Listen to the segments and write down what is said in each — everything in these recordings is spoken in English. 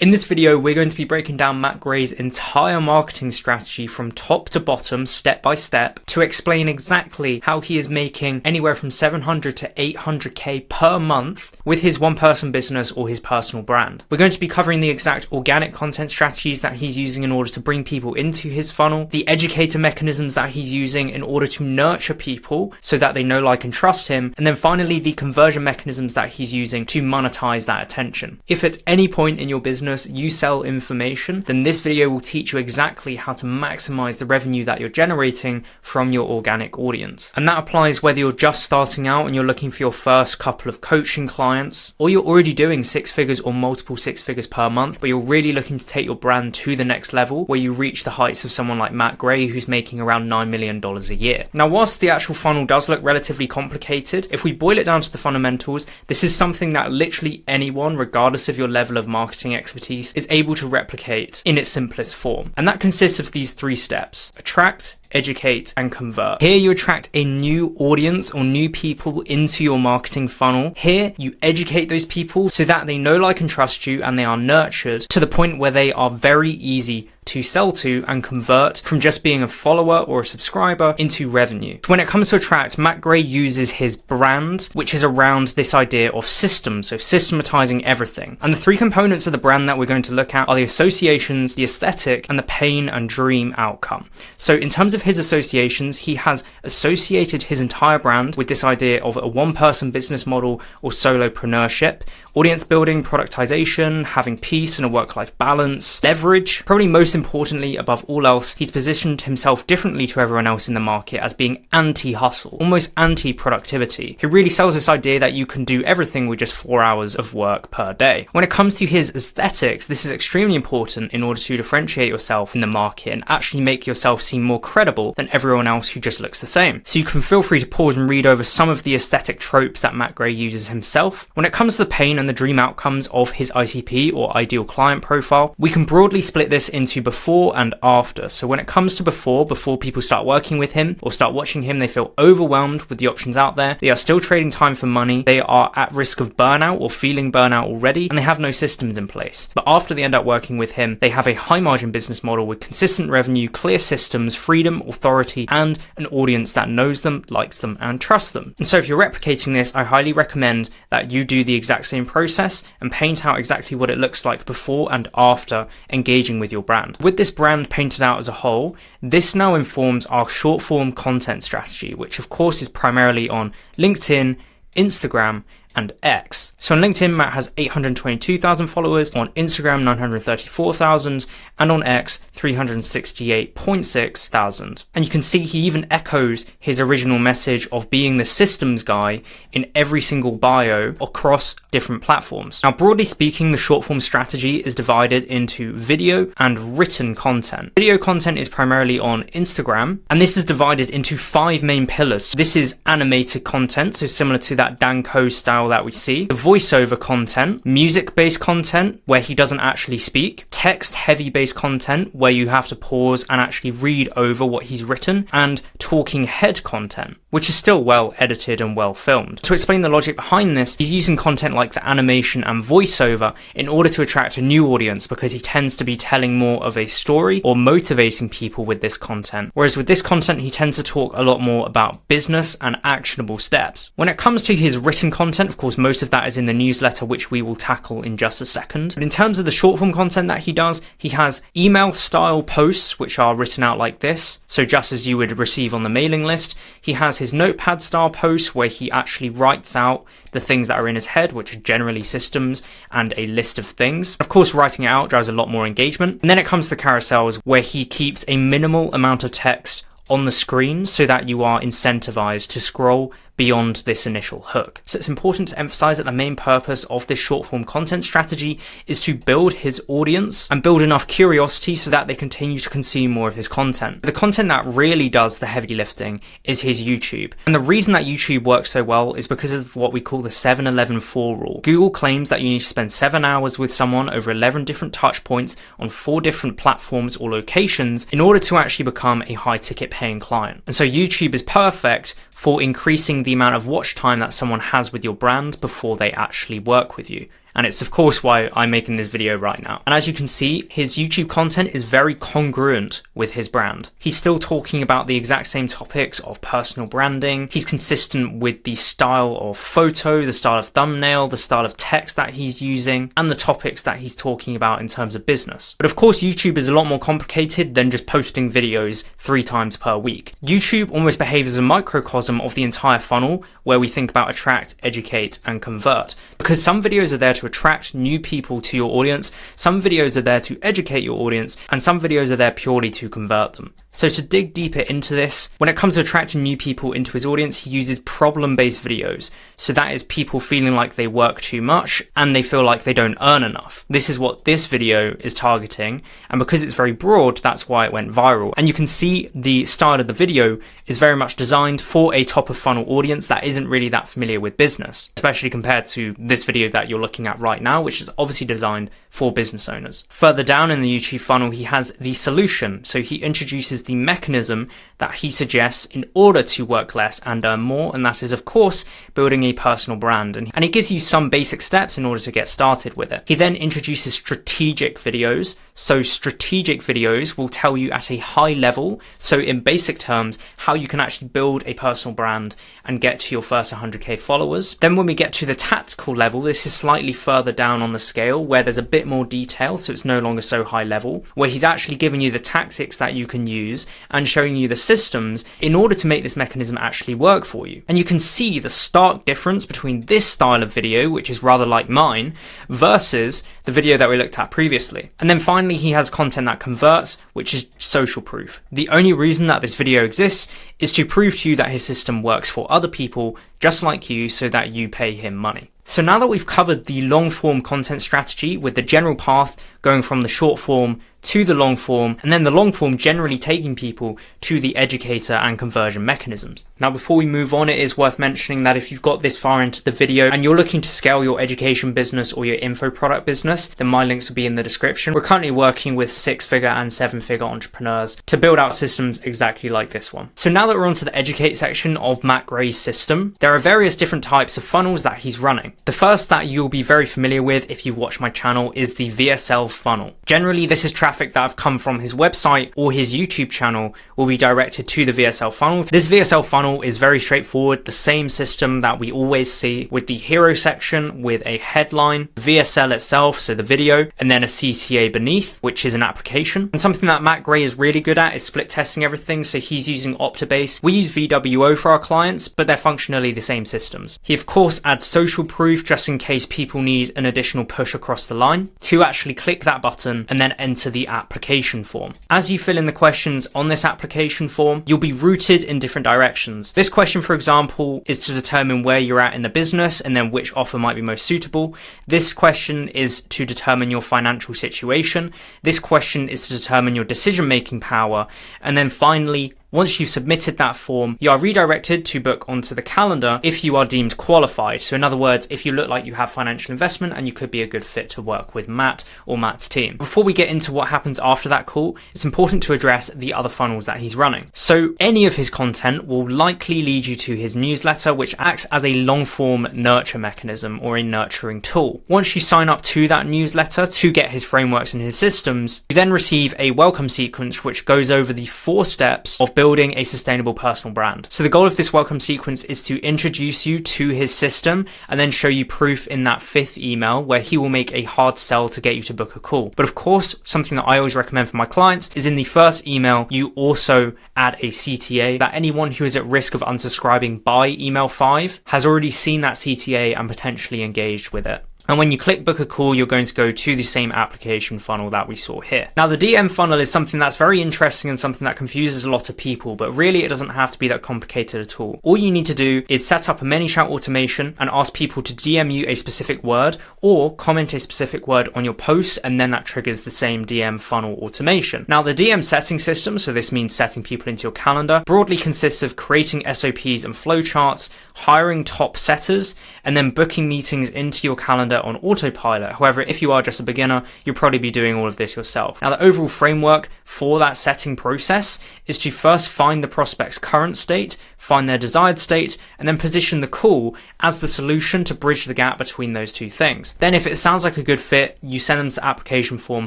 In this video, we're going to be breaking down Matt Gray's entire marketing strategy from top to bottom, step by step, to explain exactly how he is making anywhere from 700 to 800k per month with his one-person business or his personal brand. We're going to be covering the exact organic content strategies that he's using in order to bring people into his funnel, the educator mechanisms that he's using in order to nurture people so that they know, like, and trust him, and then finally the conversion mechanisms that he's using to monetize that attention. If at any point in your business you sell information, then this video will teach you exactly how to maximize the revenue that you're generating from your organic audience. And that applies whether you're just starting out and you're looking for your first couple of coaching clients, or you're already doing 6 figures or multiple 6 figures per month, but you're really looking to take your brand to the next level where you reach the heights of someone like Matt Gray, who's making around $9 million a year. Now, whilst the actual funnel does look relatively complicated, if we boil it down to the fundamentals, this is something that literally anyone, regardless of your level of marketing expertise, is able to replicate in its simplest form. And that consists of these 3 steps: attract, educate, and convert. Here you attract a new audience or new people into your marketing funnel. Here you educate those people so that they know, like, and trust you, and they are nurtured to the point where they are very easy to sell to and convert from just being a follower or a subscriber into revenue. So when it comes to attract, Matt Gray uses his brand, which is around this idea of systems, so systematizing everything. And the 3 components of the brand that we're going to look at are the associations, the aesthetic, and the pain and dream outcome. So in terms of his associations, he has associated his entire brand with this idea of a one-person business model or solopreneurship, audience building, productization, having peace and a work-life balance, leverage. Probably most importantly, above all else, he's positioned himself differently to everyone else in the market as being anti-hustle, almost anti-productivity. He really sells this idea that you can do everything with just 4 hours of work per day. When it comes to his aesthetics, this is extremely important in order to differentiate yourself in the market and actually make yourself seem more credible than everyone else who just looks the same. So you can feel free to pause and read over some of the aesthetic tropes that Matt Gray uses himself. When it comes to the pain and the dream outcomes of his ICP or ideal client profile, we can broadly split this into before and after. So when it comes to before people start working with him or start watching him, they feel overwhelmed with the options out there. They are still trading time for money. They are at risk of burnout or feeling burnout already, and they have no systems in place. But after they end up working with him, they have a high margin business model with consistent revenue, clear systems, freedom, authority, and an audience that knows them, likes them, and trusts them. And so if you're replicating this, I highly recommend that you do the exact same process and paint out exactly what it looks like before and after engaging with your brand. With this brand painted out as a whole, this now informs our short form content strategy, which of course is primarily on LinkedIn, Instagram, and X. So on LinkedIn, Matt has 822,000 followers, on Instagram 934,000, and on X 368.6 thousand. And you can see he even echoes his original message of being the systems guy in every single bio across different platforms. Now, broadly speaking, the short form strategy is divided into video and written content. Video content is primarily on Instagram, and this is divided into 5 main pillars. This is animated content, so similar to that Danco style that we see, the voiceover content, music-based content where he doesn't actually speak, text-heavy based content where you have to pause and actually read over what he's written, and talking head content, which is still well edited and well filmed. To explain the logic behind this, he's using content like the animation and voiceover in order to attract a new audience, because he tends to be telling more of a story or motivating people with this content. Whereas with this content, he tends to talk a lot more about business and actionable steps. When it comes to his written content, of course, most of that is in the newsletter, which we will tackle in just a second. But in terms of the short form content that he does, he has email style posts, which are written out like this. So just as you would receive on the mailing list, he has his notepad style posts where he actually writes out the things that are in his head, which are generally systems and a list of things. Of course, writing it out drives a lot more engagement. And then it comes to the carousels, where he keeps a minimal amount of text on the screen so that you are incentivized to scroll beyond this initial hook. So it's important to emphasize that the main purpose of this short form content strategy is to build his audience and build enough curiosity so that they continue to consume more of his content. The content that really does the heavy lifting is his YouTube. And the reason that YouTube works so well is because of what we call the 7-11-4 rule. Google claims that you need to spend 7 hours with someone over 11 different touch points on 4 different platforms or locations in order to actually become a high ticket paying client. And so YouTube is perfect for increasing the amount of watch time that someone has with your brand before they actually work with you. And it's of course why I'm making this video right now. And as you can see, his YouTube content is very congruent with his brand. He's still talking about the exact same topics of personal branding. He's consistent with the style of photo, the style of thumbnail, the style of text that he's using, and the topics that he's talking about in terms of business. But of course, YouTube is a lot more complicated than just posting videos 3 times per week. YouTube almost behaves as a microcosm of the entire funnel, where we think about attract, educate, and convert. Because some videos are there to attract new people to your audience, some videos are there to educate your audience, and some videos are there purely to convert them. So to dig deeper into this, when it comes to attracting new people into his audience, he uses problem-based videos. So that is people feeling like they work too much and they feel like they don't earn enough. This is what this video is targeting, and because it's very broad, that's why it went viral. And you can see the style of the video is very much designed for a top of funnel audience that isn't really that familiar with business, especially compared to this video that you're looking at right now, which is obviously designed for business owners. Further down in the YouTube funnel, he has the solution. So he introduces the mechanism that he suggests in order to work less and earn more, and that is of course building a personal brand. And he gives you some basic steps in order to get started with it. He then introduces strategic videos. So strategic videos will tell you at a high level, so in basic terms, how you can actually build a personal brand and get to your first 100k followers. Then when we get to the tactical level, this is slightly further down on the scale where there's a bit more detail, so it's no longer so high level, where he's actually giving you the tactics that you can use and showing you the systems in order to make this mechanism actually work for you. And you can see the stark difference between this style of video, which is rather like mine, versus the video that we looked at previously. And then finally, he has content that converts, which is social proof. The only reason that this video exists is to prove to you that his system works for other people just like you, so that you pay him money. So now that we've covered the long form content strategy with the general path going from the short form to the long form, and then the long form generally taking people to the educator and conversion mechanisms. Now, before we move on, it is worth mentioning that if you've got this far into the video and you're looking to scale your education business or your info product business, then my links will be in the description. We're currently working with 6-figure and 7-figure entrepreneurs to build out systems exactly like this one. So now that we're onto the educate section of Matt Gray's system, there are various different types of funnels that he's running. The first that you'll be very familiar with if you've watched my channel is the VSL funnel. Generally, this is traffic that have come from his website or his YouTube channel will be directed to the VSL funnel. This VSL funnel is very straightforward, the same system that we always see with the hero section with a headline, VSL itself, so the video, and then a CTA beneath, which is an application. And something that Matt Gray is really good at is split testing everything, so he's using Optibase. We use VWO for our clients, but they're functionally the same systems. He of course adds social proof just in case people need an additional push across the line to actually click that button and then enter the application form. As you fill in the questions on this application form, you'll be routed in different directions. This question, for example, is to determine where you're at in the business and then which offer might be most suitable. This question is to determine your financial situation. This question is to determine your decision-making power. And then finally, once you've submitted that form, you are redirected to book onto the calendar if you are deemed qualified. So in other words, if you look like you have financial investment and you could be a good fit to work with Matt or Matt's team. Before we get into what happens after that call, it's important to address the other funnels that he's running. So any of his content will likely lead you to his newsletter, which acts as a long form nurture mechanism or a nurturing tool. Once you sign up to that newsletter to get his frameworks and his systems, you then receive a welcome sequence which goes over the 4 steps of building a sustainable personal brand. So the goal of this welcome sequence is to introduce you to his system and then show you proof in that 5th email where he will make a hard sell to get you to book a call. But of course, something that I always recommend for my clients is in the first email, you also add a CTA that anyone who is at risk of unsubscribing by email 5 has already seen that CTA and potentially engaged with it. And when you click book a call, you're going to go to the same application funnel that we saw here. Now, the DM funnel is something that's very interesting and something that confuses a lot of people, but really it doesn't have to be that complicated at all. All you need to do is set up a ManyChat automation and ask people to DM you a specific word or comment a specific word on your posts, and then that triggers the same DM funnel automation. Now, the DM setting system, so this means setting people into your calendar, broadly consists of creating SOPs and flowcharts, hiring top setters, and then booking meetings into your calendar on autopilot. However, if you are just a beginner, you'll probably be doing all of this yourself. Now, the overall framework for that setting process is to first find the prospect's current state, find their desired state, and then position the call as the solution to bridge the gap between those two things. Then if it sounds like a good fit, you send them to the application form.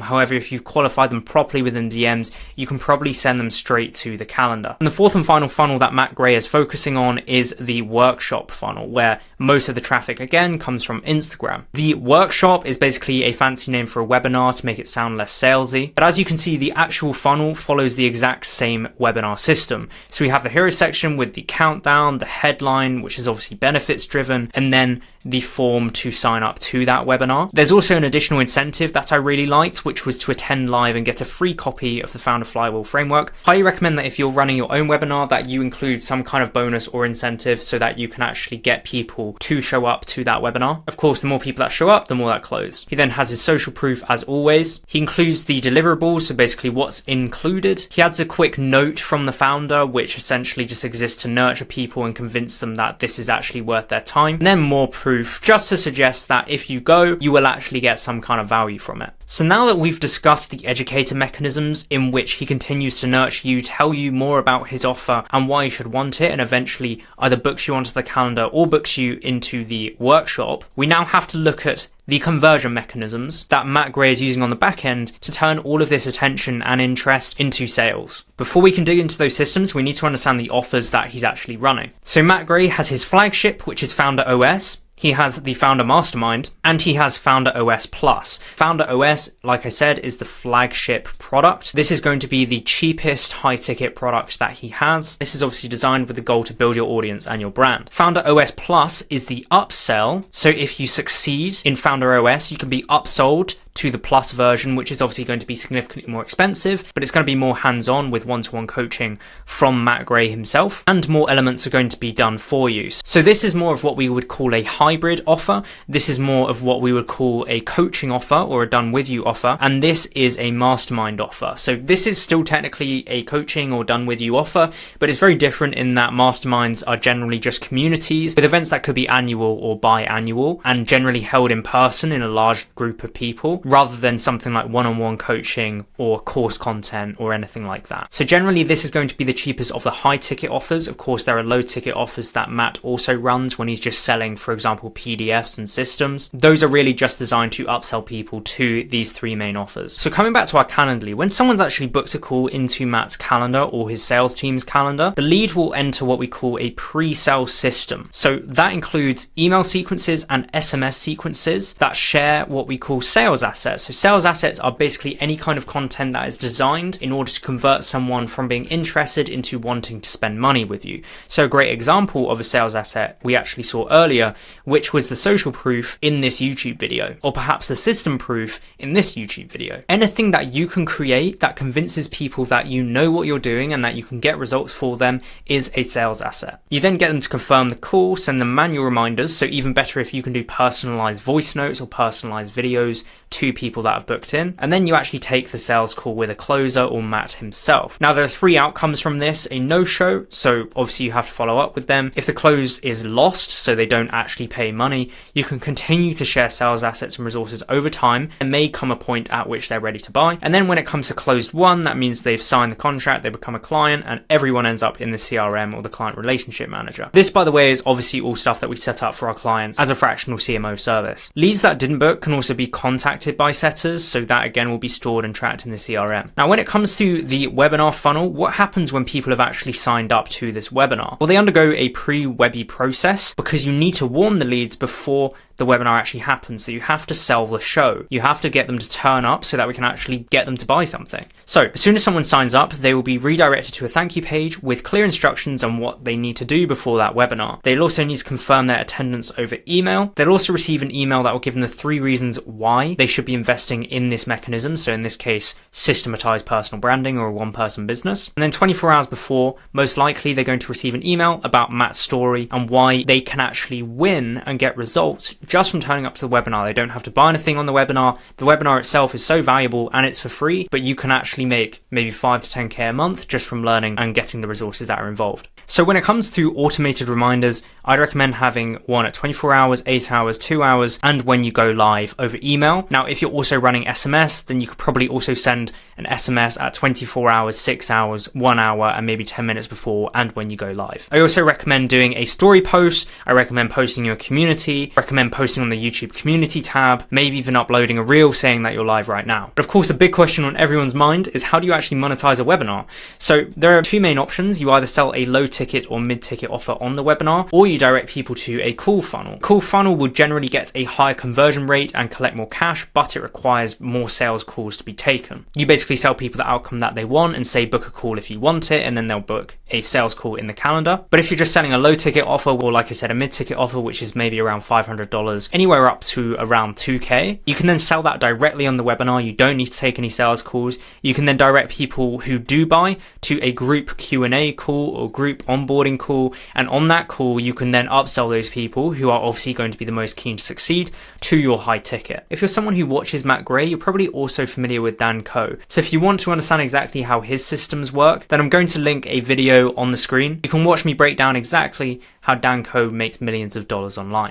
However, if you've qualified them properly within DMs, you can probably send them straight to the calendar. And the fourth and final funnel that Matt Gray is focusing on is the workshop funnel, where most of the traffic again comes from Instagram. The workshop is basically a fancy name for a webinar to make it sound less salesy. But as you can see, the actual funnel follows the exact same webinar system. So we have the hero section with the countdown, the headline, which is obviously benefits driven, and then the form to sign up to that webinar. There's also an additional incentive that I really liked, which was to attend live and get a free copy of the Founder Flywheel framework. Highly recommend that if you're running your own webinar, that you include some kind of bonus or incentive so that you can actually get people to show up to that webinar. Of course, the more people that show up, the more that close. He then has his social proof as always. He includes the deliverables, so basically what's included. He adds a quick note from the founder, which essentially just exists to nurture people and convince them that this is actually worth their time. And then more proof, just to suggest that if you go, you will actually get some kind of value from it. So now that we've discussed the educator mechanisms in which he continues to nurture you, tell you more about his offer and why you should want it, and eventually either books you onto the calendar or books you into the workshop, we now have to look at the conversion mechanisms that Matt Gray is using on the back end to turn all of this attention and interest into sales. Before we can dig into those systems, we need to understand the offers that he's actually running. So Matt Gray has his flagship, which is Founder OS. He has the Founder Mastermind, and he has Founder OS Plus. Founder OS, like I said, is the flagship product. This is going to be the cheapest high-ticket product that he has. This is obviously designed with the goal to build your audience and your brand. Founder OS Plus is the upsell. So if you succeed in Founder OS, you can be upsold to the Plus version, which is obviously going to be significantly more expensive, but it's going to be more hands-on with one-to-one coaching from Matt Gray himself, and more elements are going to be done for you. So this is more of what we would call a hybrid offer. This is more of what we would call a coaching offer or a done-with-you offer, and this is a mastermind offer. So this is still technically a coaching or done-with-you offer, but it's very different in that masterminds are generally just communities with events that could be annual or biannual and generally held in person in a large group of people, rather than something like one-on-one coaching or course content or anything like that. So generally this is going to be the cheapest of the high ticket offers. Of course, there are low ticket offers that Matt also runs when he's just selling, for example, PDFs and systems. Those are really just designed to upsell people to these three main offers. So coming back to our Calendly, when someone's actually booked a call into Matt's calendar or his sales team's calendar, the lead will enter what we call a pre-sale system. So that includes email sequences and SMS sequences that share what we call sales assets. So sales assets are basically any kind of content that is designed in order to convert someone from being interested into wanting to spend money with you. So a great example of a sales asset we actually saw earlier, which was the social proof in this YouTube video, or perhaps the system proof in this YouTube video. Anything that you can create that convinces people that you know what you're doing and that you can get results for them is a sales asset. You then get them to confirm the call, send them manual reminders. So even better if you can do personalized voice notes or personalized videos to people that have booked in, and then you actually take the sales call with a closer or Matt himself. Now there are three outcomes from this: a no-show, so obviously you have to follow up with them. If the close is lost, so they don't actually pay money, you can continue to share sales assets and resources over time. There may come a point at which they're ready to buy, and then when it comes to closed one, that means they've signed the contract, they become a client, and everyone ends up in the CRM or the client relationship manager. This, by the way, is obviously all stuff that we set up for our clients as a fractional CMO service. Leads that didn't book can also be contacted by setters, so that again will be stored and tracked in the CRM. Now when it comes to the webinar funnel, what happens when people have actually signed up to this webinar? Well, they undergo a pre-webby process because you need to warm the leads before the webinar actually happens. So you have to sell the show. You have to get them to turn up so that we can actually get them to buy something. So as soon as someone signs up, they will be redirected to a thank you page with clear instructions on what they need to do before that webinar. They'll also need to confirm their attendance over email. They'll also receive an email that will give them the 3 reasons why they should be investing in this mechanism. So in this case, systematized personal branding or a one-person business. And then 24 hours before, most likely they're going to receive an email about Matt's story and why they can actually win and get results just from turning up to the webinar. They don't have to buy anything on the webinar. The webinar itself is so valuable and it's for free, but you can actually make maybe 5 to 10K a month just from learning and getting the resources that are involved. So when it comes to automated reminders, I'd recommend having one at 24 hours, 8 hours, 2 hours, and when you go live over email. Now, if you're also running SMS, then you could probably also send an SMS at 24 hours, 6 hours, 1 hour, and maybe 10 minutes before and when you go live. I also recommend doing a story post. I recommend posting in your community, recommend posting on the YouTube community tab, maybe even uploading a reel saying that you're live right now. But of course, a big question on everyone's mind is, how do you actually monetize a webinar? So there are two main options. You either sell a low ticket or mid ticket offer on the webinar, or you direct people to a call funnel. Call funnel will generally get a higher conversion rate and collect more cash, but it requires more sales calls to be taken. You basically sell people the outcome that they want and say book a call if you want it, and then they'll book a sales call in the calendar. But if you're just selling a low ticket offer, or like I said, a mid ticket offer, which is maybe around $500, anywhere up to around 2K, you can then sell that directly on the webinar. You don't need to take any sales calls. You can then direct people who do buy to a group Q&A call or group onboarding call, and on that call you can then upsell those people who are obviously going to be the most keen to succeed to your high ticket. If you're someone who watches Matt Gray, you're probably also familiar with Dan Coe. So if you want to understand exactly how his systems work, then I'm going to link a video on the screen. You can watch me break down exactly how Dan Coe makes millions of dollars online.